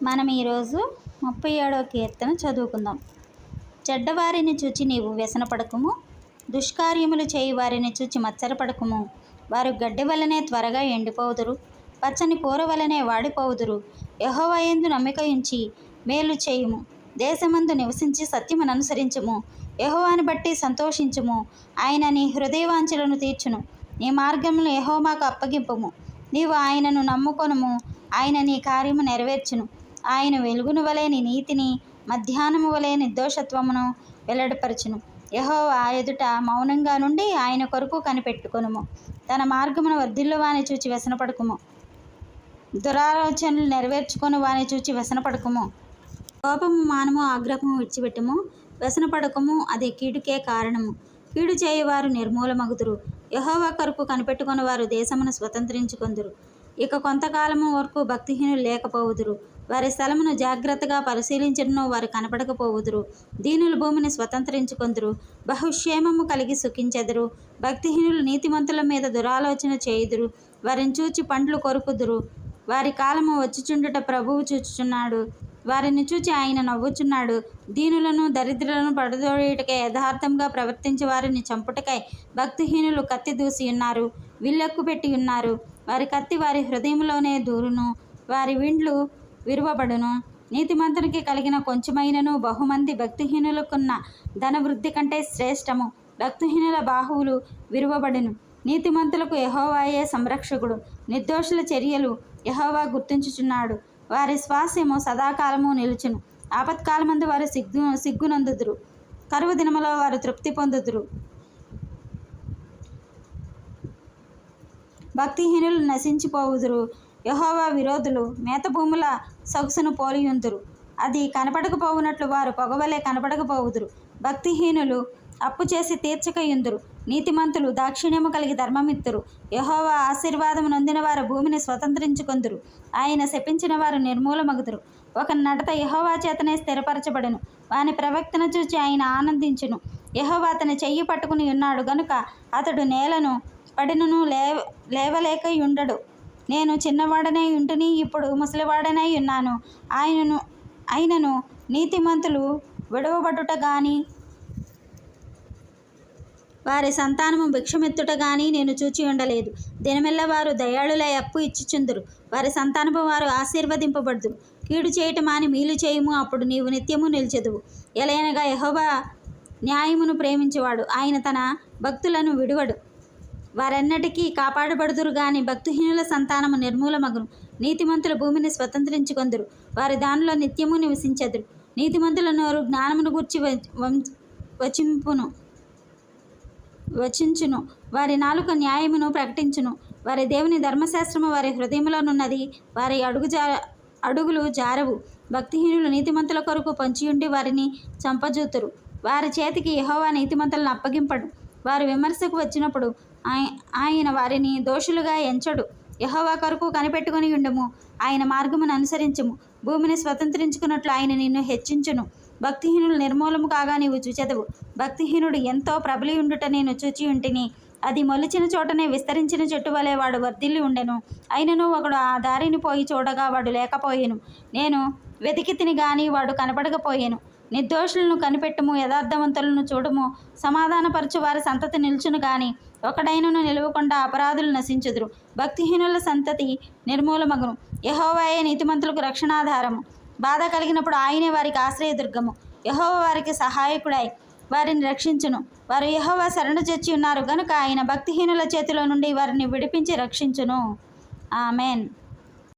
మనం ఈరోజు 37వ కీర్తన చదువుకుందాం. చెడ్డవారిని చూచి నీవు వ్యసనపడకుము, దుష్కార్యములు చేయి వారిని చూచి మత్సరపడకుము. వారు గడ్డి వలనే త్వరగా ఎండిపోవుదురు, పచ్చని పూర వలనే వాడిపోవుదురు. యెహోవా యందు నమ్మిక ఉంచి మేలు చేయుము, దేశమందు నివసించి సత్యమును అనుసరించుము. యెహోవాను బట్టి సంతోషించుము, ఆయన నీ హృదయవాంఛలను తీర్చును. నీ మార్గములను యెహోవాకు అప్పగింపుము, నీవు ఆయనను నమ్ముకొనుము, ఆయన నీ కార్యము నెరవేర్చును. ఆయన వెలుగును వలె నీ నీతిని, మధ్యాహ్నము వలె నిర్దోషత్వమును వెల్లడిపరచును. యెహోవా ఎదుట మౌనంగా నుండి ఆయన కొరకు కనిపెట్టుకొనుము. తన మార్గమును వర్ధిల్లు వాని చూచి వ్యసనపడకుము, దురాలోచనలు నెరవేర్చుకొని వాని చూచి వ్యసనపడకుము. కోపము మానము, ఆగ్రహము విడిచిపెట్టుము, వ్యసనపడకము, అది కీడుకే కారణము. కీడు చేయువారు నిర్మూలమగుదురు, యెహోవా కొరకు కనిపెట్టుకుని వారు దేశమును స్వతంత్రించుకొందురు. ఇక కొంతకాలము వరకు భక్తిహీనులు లేకపోవుదురు, వారి స్థలమును జాగ్రత్తగా పరిశీలించడను వారు కనపడకపోవుదురు. దీనులు భూమిని స్వతంత్రించుకొందురు, బహుక్షేమము కలిగి సుఖించెదరు. భక్తిహీనులు నీతిమంతుల మీద దురాలోచన చేయుదురు, వారిని చూచి పండ్లు కొరుకుదురు. వారి కాలము వచ్చిచుండుట ప్రభువు చూచుచున్నాడు, వారిని చూచి ఆయన నవ్వుచున్నాడు. దీనులను దరిద్రులను పడదోయుటకై, యథార్థంగా ప్రవర్తించే వారిని చంపుటకై భక్తిహీనులు కత్తి దూసి ఉన్నారు, విల్లెక్కు పెట్టి ఉన్నారు. వారి కత్తి వారి హృదయంలోనే దూరును, వారి విండ్లు విరువబడును. నీతిమంతునికి కలిగిన కొంచెమైనను బహుమంది భక్తిహీనులకున్న ధనవృద్ధి కంటే శ్రేష్టము. భక్తిహీనుల బాహువులు విరువబడును, నీతిమంతులకు యెహోవాయే సంరక్షకుడు. నిర్దోషుల చర్యలు యెహోవా గుర్తించుచున్నాడు, వారి స్వాస్యము సదాకాలము నిలుచును. ఆపత్కాలమందు వారు సిగ్గునందుదురు, కరువు దినములో వారు తృప్తి పొందుదురు. భక్తిహీనులు నశించిపోవుదురు, యెహోవా విరోధులు మేతభూముల సొగసును పోలియుందురు. అది కనపడకపోవునట్లు వారు పొగవలే కనపడకపోవుదురు. భక్తిహీనులు అప్పు చేసి తీర్చకయుందురు, నీతిమంతులు దాక్షిణ్యము కలిగి ధర్మమిత్తురు. యెహోవా ఆశీర్వాదము నొందిన వారు భూమిని స్వతంత్రించుకొందురు, ఆయన శపించిన వారు నిర్మూలమగుదురు. ఒక నడత యెహోవా చేతనే స్థిరపరచబడును, వాని ప్రవక్తను చూచి ఆయన ఆనందించును. యెహోవా అతని చెయ్యి పట్టుకుని ఉన్నాడు గనుక అతడు నేలను పడినను లేవలేకయుండడు. నేను చిన్నవాడనై ఉంటిని, ఇప్పుడు ముసలివాడనై ఉన్నాను. ఆయనను నీతిమంతులు విడవబడుట గాని వారి సంతానము భిక్షమెత్తుట గాని నేను చూచి ఉండలేదు. దినమెల్ల వారు దయాళులై అప్పు ఇచ్చుచుందురు, వారి సంతానము వారు ఆశీర్వదింపబడుదురు. కీడు చేయట మాని మేలు చేయుము, అప్పుడు నీవు నిత్యము నిలిచెదవు. ఎలయనగా యెహోవా న్యాయమును ప్రేమించేవాడు, ఆయన తన భక్తులను విడువడు. వారెన్నటికీ కాపాడబడుదురు గాని భక్తిహీనుల సంతానము నిర్మూలమగును. నీతిమంతుల భూమిని స్వతంత్రించుకొందురు, వారి దానిలో నిత్యము నివసించెదరు. నీతిమంతుల నోరు జ్ఞానమును గూర్చి వచించును, వారి నాలుక న్యాయమును ప్రకటించును. వారి దేవుని ధర్మశాస్త్రము వారి హృదయములోనున్నది, వారి అడుగులు జారవు. భక్తిహీనులు నీతిమంతుల కొరకు పొంచియుండి వారిని చంపజూతురు, వారి చేతికి యెహోవా నీతిమంతులను అప్పగింపడు. వారు విమర్శకు వచ్చినప్పుడు ఆయన వారిని దోషులుగా ఎంచడు. యెహోవా కొరకు కనిపెట్టుకుని ఉండుము, ఆయన మార్గమును అనుసరించుము. భూమిని స్వతంత్రించుకున్నట్లు ఆయన నిన్ను హెచ్చించును. భక్తిహీనులు నిర్మూలము కాగా నీవు చూచెదవు. భక్తిహీనుడు ఎంతో ప్రబలి ఉండుట నేను చూచి ఉంటిని, అది మొలిచిన చోటనే విస్తరించిన చెట్టు వలె వాడు వర్ధిల్లి ఉండెను. అయినను ఒకడు ఆ దారిని పోయి చూడగా వాడు లేకపోయెను. నేను వెతికితిని గాని వాడు కనపడకపోయెను. నిర్దోషులను కనిపెట్టుము, యథార్థవంతులను చూడుము. సమాధానపరచు వారి సంతతి నిలుచును గాని ఒకడైనను నిలవకుండా అపరాధులు నశించుదురు. భక్తిహీనుల సంతతి నిర్మూలమగును, యెహోవాయే నీతిమంతులకు రక్షణాధారము. బాధ కలిగినప్పుడు ఆయనే వారికి ఆశ్రయదుర్గము. యెహోవా వారికి సహాయకుడై వారిని రక్షించును. వారు యెహోవా శరణు జొచ్చి ఉన్నారు గనుక ఆయన భక్తిహీనుల చేతిలో నుండి వారిని విడిపించి రక్షించును. ఆమెన్.